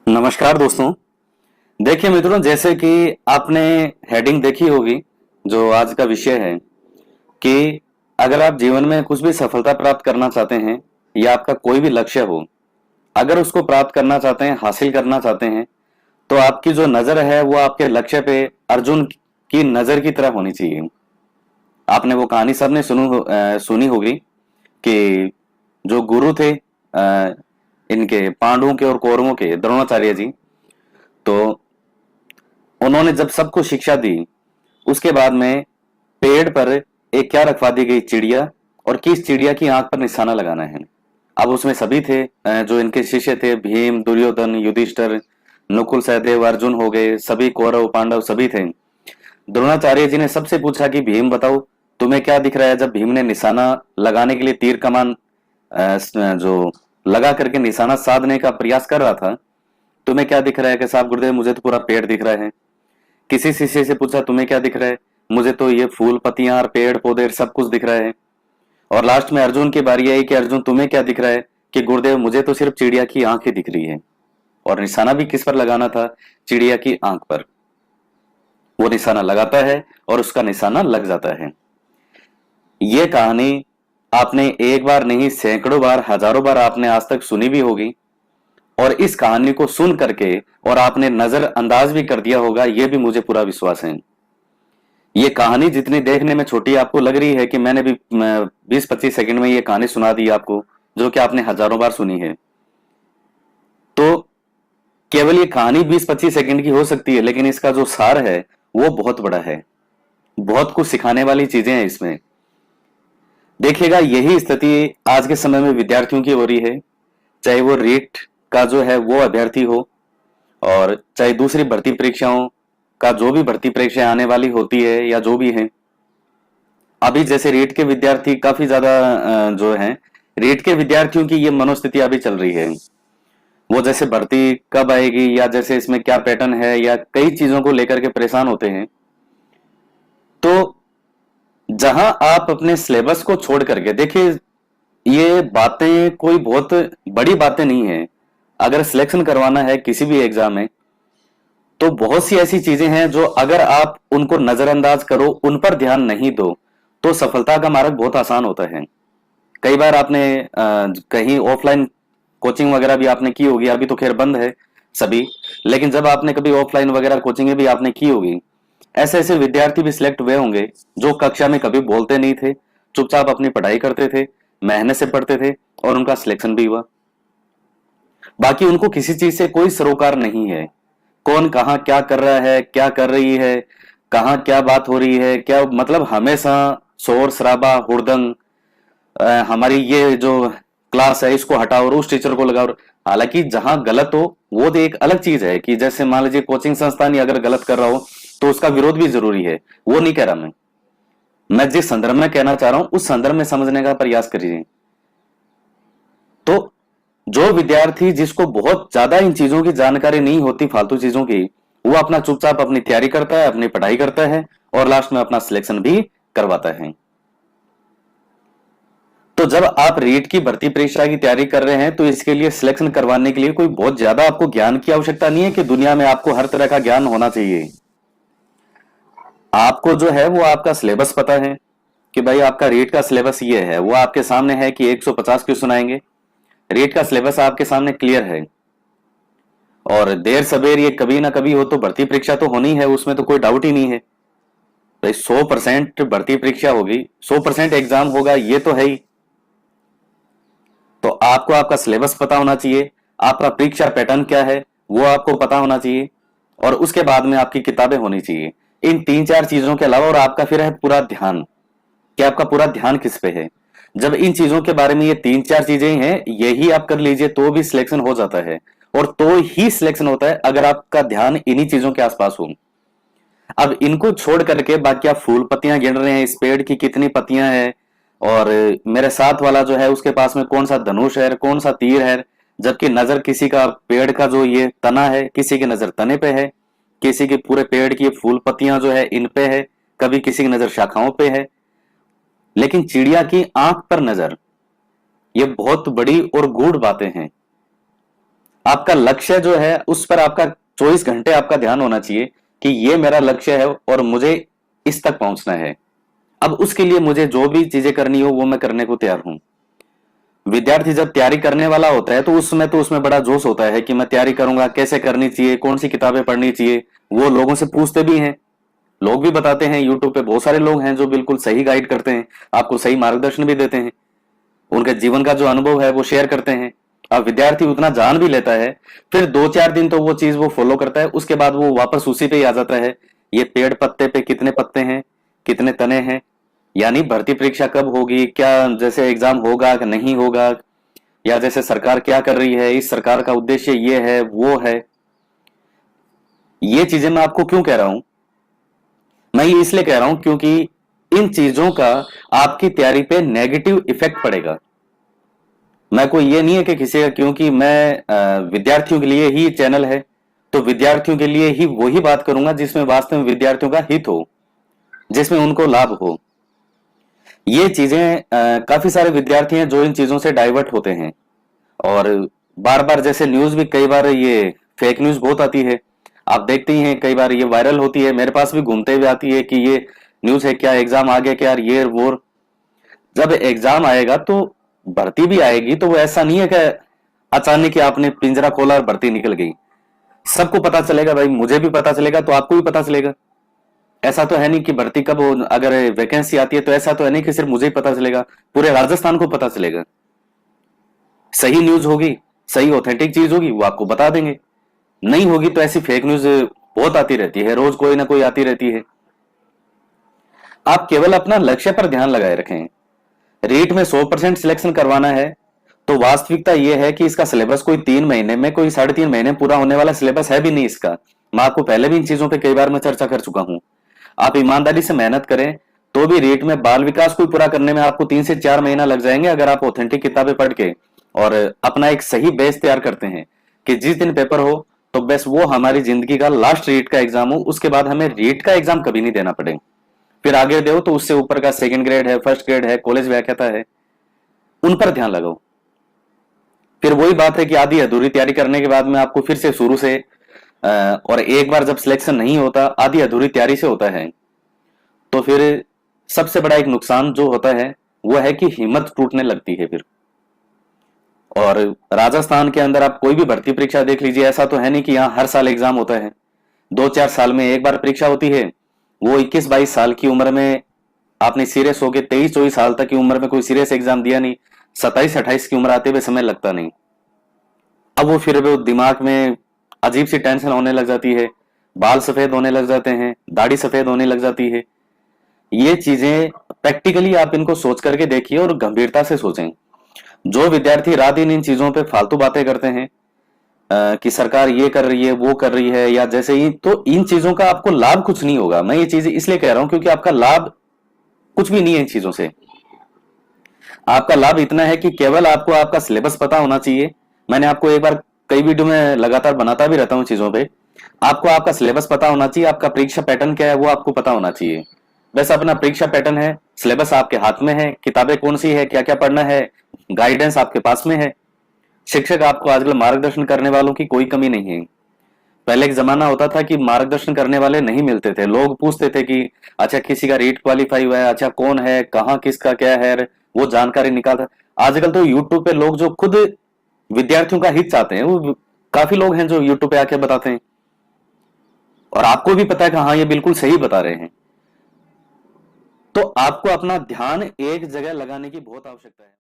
नमस्कार दोस्तों। देखिए मित्रों, जैसे कि आपने हेडिंग देखी होगी, जो आज का विषय है कि अगर आप जीवन में कुछ भी सफलता प्राप्त करना चाहते हैं या आपका कोई भी लक्ष्य हो, अगर उसको प्राप्त करना चाहते हैं, हासिल करना चाहते हैं, तो आपकी जो नजर है वो आपके लक्ष्य पे अर्जुन की नजर की तरह होनी चाहिए। आपने वो कहानी सबने सुनी होगी कि जो गुरु थे इनके पांडवों के और कौरवों के, द्रोणाचार्य जी, तो उन्होंने जब सबको शिक्षा दी, उसके बाद में पेड़ पर एक क्या रखवा दी गई, चिड़िया, और किस चिड़िया की आंख पर निशाना लगाना है। अब उसमें सभी थे, जो इनके शिष्य थे, भीम, दुर्योधन, युधिष्ठिर, नकुल, सहदेव, अर्जुन हो गए, सभी कौरव पांडव सभी थे। द्रोणाचार्य जी ने सबसे पूछा कि भीम बताओ, तुम्हें क्या दिख रहा है। जब भीम ने निशाना लगाने के लिए तीर कमान जो लगा करके निशाना साधने का प्रयास कर रहा था, तुम्हें क्या दिख रहा है? कि साहब गुरुदेव, मुझे तो पूरा पेड़ दिख रहा है। किसी शिष्य से पूछा, तुम्हें क्या दिख रहा है? मुझे तो ये फूल पत्तियां और पेड़ पौधे सब कुछ दिख रहा है। और लास्ट में अर्जुन की बारी आई कि अर्जुन तुम्हें क्या दिख रहा है? कि गुरुदेव, मुझे तो सिर्फ चिड़िया की आंखें दिख रही है। और निशाना भी किस पर लगाना था? चिड़िया की आंख पर। वो निशाना लगाता है और उसका निशाना लग जाता है। ये कहानी आपने एक बार नहीं, सैकड़ों बार, हजारों बार आपने आज तक सुनी भी होगी। और इस कहानी को सुन करके और आपने नजरअंदाज भी कर दिया होगा, यह भी मुझे पूरा विश्वास है। ये कहानी जितनी देखने में छोटी आपको लग रही है कि मैंने भी 20-25 सेकंड में ये कहानी सुना दी आपको, जो कि आपने हजारों बार सुनी है। तो केवल ये कहानी 20-25 सेकंड की हो सकती है, लेकिन इसका जो सार है वो बहुत बड़ा है। बहुत कुछ सिखाने वाली चीजें हैं इसमें। देखिएगा, यही स्थिति आज के समय में विद्यार्थियों की हो रही है। चाहे वो रीट का जो है वो अभ्यर्थी हो, और चाहे दूसरी भर्ती परीक्षाओं का, जो भी भर्ती परीक्षाएं आने वाली होती है या जो भी है। अभी जैसे रीट के विद्यार्थी काफी ज्यादा जो हैं, रीट के विद्यार्थियों की ये मनोस्थिति अभी चल रही है। वो जैसे भर्ती कब आएगी, या जैसे इसमें क्या पैटर्न है, या कई चीजों को लेकर के परेशान होते हैं। तो जहां आप अपने सिलेबस को छोड़ करके देखिए, ये बातें कोई बहुत बड़ी बातें नहीं है। अगर सिलेक्शन करवाना है किसी भी एग्जाम में, तो बहुत सी ऐसी चीजें हैं जो अगर आप उनको नजरअंदाज करो, उन पर ध्यान नहीं दो, तो सफलता का मार्ग बहुत आसान होता है। कई बार आपने कहीं ऑफलाइन कोचिंग वगैरह भी आपने की होगी। अभी तो खैर बंद है सभी, लेकिन जब आपने कभी ऑफलाइन वगैरह कोचिंग भी आपने की होगी, ऐसे ऐसे विद्यार्थी भी सिलेक्ट हुए होंगे जो कक्षा में कभी बोलते नहीं थे, चुपचाप अपनी पढ़ाई करते थे, मेहनत से पढ़ते थे, और उनका सिलेक्शन भी हुआ। बाकी उनको किसी चीज से कोई सरोकार नहीं है। कौन कहाँ क्या कर रहा है, क्या कर रही है, कहाँ क्या बात हो रही है, क्या मतलब, हमेशा शोर शराबा हुड़दंग, हमारी ये जो क्लास है इसको हटाओ और उस टीचर को लगाओ। हालांकि जहां गलत हो वो तो एक अलग चीज है, कि जैसे मान लीजिए कोचिंग संस्थान ही अगर गलत कर रहा हो तो उसका विरोध भी जरूरी है। वो नहीं कह रहा मैं जिस संदर्भ में कहना चाह रहा हूं उस संदर्भ में समझने का प्रयास करिए। तो जो विद्यार्थी जिसको बहुत ज्यादा इन चीजों की जानकारी नहीं होती, फालतू चीजों की, वो अपना चुपचाप अपनी तैयारी करता है, अपनी पढ़ाई करता है, और लास्ट में अपना सिलेक्शन भी करवाता है। तो जब आप रीट की भर्ती परीक्षा की तैयारी कर रहे हैं, तो इसके लिए सिलेक्शन करवाने के लिए कोई बहुत ज्यादा आपको ज्ञान की आवश्यकता नहीं है कि दुनिया में आपको हर तरह का ज्ञान होना चाहिए। आपको जो है वो आपका सिलेबस पता है कि भाई आपका रीट का सिलेबस ये है, वो आपके सामने है कि 150 क्वेश्चन आएंगे। रीट का सिलेबस आपके सामने क्लियर है, और देर सवेर ये कभी ना कभी हो तो भर्ती परीक्षा तो होनी है, उसमें तो कोई डाउट ही नहीं है। भाई 100% भर्ती परीक्षा होगी, 100% एग्जाम होगा, ये तो है ही। तो आपको आपका सिलेबस पता होना चाहिए, आपका परीक्षा पैटर्न क्या है वो आपको पता होना चाहिए, और उसके बाद में आपकी किताबें होनी चाहिए। इन तीन चार चीजों के अलावा, और आपका फिर है पूरा ध्यान, कि आपका पूरा ध्यान किस पे है। जब इन चीजों के बारे में, ये तीन चार चीजें हैं, यही आप कर लीजिए तो भी सिलेक्शन हो जाता है। और तो ही सिलेक्शन होता है अगर आपका ध्यान इन्हीं चीजों के आसपास हो। अब इनको छोड़ करके बाकी आप फूल पत्तियां गिन रहे हैं, इस पेड़ की कितनी पत्तियां हैं, और मेरे साथ वाला जो है उसके पास में कौन सा धनुष है, कौन सा तीर है। जबकि नजर किसी का पेड़ का जो ये तना है, किसी की नजर तने पे है, किसी की पूरे पेड़ की फूल पत्तियां जो है इन पे है, कभी किसी की नजर शाखाओं पे है। लेकिन चिड़िया की आंख पर नजर, ये बहुत बड़ी और गूढ़ बातें हैं। आपका लक्ष्य जो है उस पर आपका 24 घंटे आपका ध्यान होना चाहिए कि ये मेरा लक्ष्य है और मुझे इस तक पहुंचना है। अब उसके लिए मुझे जो भी चीजें करनी हो वो मैं करने को तैयार हूं। विद्यार्थी जब तैयारी करने वाला होता है तो उसमें बड़ा जोश होता है कि मैं तैयारी करूंगा, कैसे करनी चाहिए, कौन सी किताबें पढ़नी चाहिए। वो लोगों से पूछते भी हैं, लोग भी बताते हैं, यूट्यूब पे बहुत सारे लोग हैं जो बिल्कुल सही गाइड करते हैं, आपको सही मार्गदर्शन भी देते हैं, उनके जीवन का जो अनुभव है वो शेयर करते हैं। अब विद्यार्थी उतना जान भी लेता है, फिर 2-4 दिन तो वो चीज वो फॉलो करता है, उसके बाद वो वापस उसी पे ही आ जाता है। ये पेड़ पत्ते पे कितने पत्ते हैं, कितने तने हैं, यानी भर्ती परीक्षा कब होगी, क्या जैसे एग्जाम होगा कि नहीं होगा, या जैसे सरकार क्या कर रही है, इस सरकार का उद्देश्य ये है वो है। ये चीजें मैं आपको क्यों कह रहा हूं? मैं ये इसलिए कह रहा हूं क्योंकि इन चीजों का आपकी तैयारी पे नेगेटिव इफेक्ट पड़ेगा। मैं कोई ये नहीं है कि किसी का, क्योंकि मैं विद्यार्थियों के लिए ही चैनल है, तो विद्यार्थियों के लिए ही वही बात करूंगा जिसमें वास्तव में विद्यार्थियों का हित हो, जिसमें उनको लाभ हो। ये चीजें काफी सारे विद्यार्थी हैं जो इन चीजों से डाइवर्ट होते हैं, और बार बार जैसे न्यूज भी कई बार ये फेक न्यूज बहुत आती है, आप देखते ही हैं, कई बार ये वायरल होती है, मेरे पास भी घूमते हुए आती है कि ये न्यूज है क्या, एग्जाम आ गया क्या, ये वो। जब एग्जाम आएगा तो भर्ती भी आएगी, तो वो ऐसा नहीं है कि अचानक ही आपने पिंजरा खोला और भर्ती निकल गई। सबको पता चलेगा भाई, मुझे भी पता चलेगा तो आपको भी पता चलेगा। ऐसा तो है नहीं कि भर्ती कब हो, अगर वैकेंसी आती है तो ऐसा तो है नहीं कि सिर्फ मुझे ही पता चलेगा, पूरे राजस्थान को पता चलेगा। सही न्यूज होगी, सही ऑथेंटिक चीज होगी, वो आपको बता देंगे। नहीं होगी तो ऐसी फेक न्यूज बहुत आती रहती है, रोज कोई ना कोई आती रहती है। आप केवल अपना लक्ष्य पर ध्यान लगाए रखें। रीट में 100% सिलेक्शन करवाना है, तो वास्तविकता यह है कि इसका सिलेबस कोई 3 महीने में, कोई 3.5 महीने पूरा होने वाला सिलेबस है भी नहीं इसका। मैं आपको पहले भी इन चीजों पे कई बार मैं चर्चा कर चुका हूं। आप ईमानदारी से मेहनत करें तो भी रीट में बाल विकास को पूरा करने में आपको 3 से 4 महीना लग जाएंगे, अगर आप ऑथेंटिक किताबें पढ़ के और अपना एक सही बेस तैयार करते हैं कि जिस दिन पेपर हो तो बस वो हमारी जिंदगी का लास्ट रीट का एग्जाम हो, उसके बाद हमें रीट का एग्जाम कभी नहीं देना पड़े। फिर आगे दो तो उससे ऊपर का सेकंड ग्रेड है, फर्स्ट ग्रेड है, कॉलेज व्याख्याता है, उन पर ध्यान लगाओ। फिर वही बात है कि आधी अधूरी तैयारी करने के बाद में आपको फिर से शुरू से और एक बार जब सिलेक्शन नहीं होता, आधी अधूरी तैयारी से होता है, तो फिर सबसे बड़ा एक नुकसान जो होता है वो है कि हिम्मत टूटने लगती है फिर। और राजस्थान के अंदर आप कोई भी भर्ती परीक्षा देख लीजिए, ऐसा तो है नहीं कि यहाँ हर साल एग्जाम होता है, 2-4 साल में एक बार परीक्षा होती है। वो 21-22 साल की उम्र में आपने सीरियस हो गए, 23-24 साल तक की उम्र में कोई सीरियस एग्जाम दिया नहीं, 27-28 की उम्र आते हुए समय लगता नहीं। अब वो फिर वो दिमाग में अजीब सी टेंशन होने लग जाती है, बाल सफेद होने लग जाते हैं, दाढ़ी सफेद होने लग जाती है। ये चीजें प्रैक्टिकली आप इनको सोच करके देखिए और गंभीरता से सोचें। जो विद्यार्थी रात दिन इन चीजों पे फालतू बातें करते हैं कि सरकार ये कर रही है वो कर रही है या जैसे ही, तो इन चीजों का आपको लाभ कुछ नहीं होगा। मैं ये चीज इसलिए कह रहा हूं क्योंकि आपका लाभ कुछ भी नहीं है इन चीजों से। आपका लाभ इतना है कि केवल आपको आपका सिलेबस पता होना चाहिए। मैंने आपको एक बार कई वीडियो में लगातार बनाता भी रहता हूं चीजों पे। आपको आपका सिलेबस पता होना चाहिए, आपका परीक्षा पैटर्न क्या है वो आपको पता होना चाहिए। वैसे अपना परीक्षा पैटर्न है, सिलेबस आपके हाथ में है, किताबें कौन सी है, क्या क्या पढ़ना है, गाइडेंस आपके पास में है। शिक्षक आपको आजकल मार्गदर्शन करने वालों की कोई कमी नहीं है। पहले एक जमाना होता था कि मार्गदर्शन करने वाले नहीं मिलते थे, लोग पूछते थे कि अच्छा किसी का रीट क्वालिफाई हुआ है, अच्छा कौन है, कहाँ किसका क्या है, वो जानकारी निकालता। आजकल तो यूट्यूब पे लोग जो खुद विद्यार्थियों का हित चाहते हैं, वो काफी लोग हैं जो यूट्यूब पे आके बताते हैं, और आपको भी पता है कि हाँ ये बिल्कुल सही बता रहे हैं। तो आपको अपना ध्यान एक जगह लगाने की बहुत आवश्यकता है।